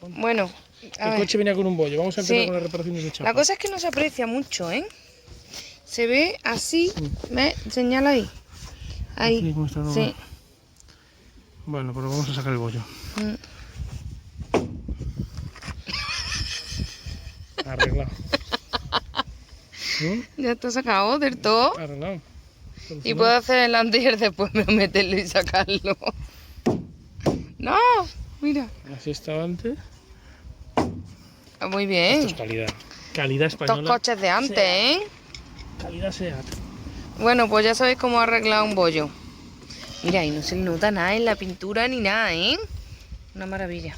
Bueno, El coche venía con un bollo. Vamos a empezar Sí. con las reparaciones de chapa. La cosa es que no se aprecia mucho, ¿eh? Se ve así, ¿ves? Señala ahí. Ahí, Así como está, ¿no? sí. Bueno, pero vamos a sacar el bollo. Mm. Arreglado. ¿Mm? Ya está sacado del todo. Arreglado. Y puedo hacer el antes y el después, pero meterlo y sacarlo. No, mira. Así estaba antes. Muy Esto bien. es calidad. Calidad española. Estos coches de antes, Seat. ¿eh? Calidad SEAT. Bueno, pues ya sabéis cómo arreglar un bollo. Mira, y no se le nota nada en la pintura ni nada, ¿eh? Una maravilla.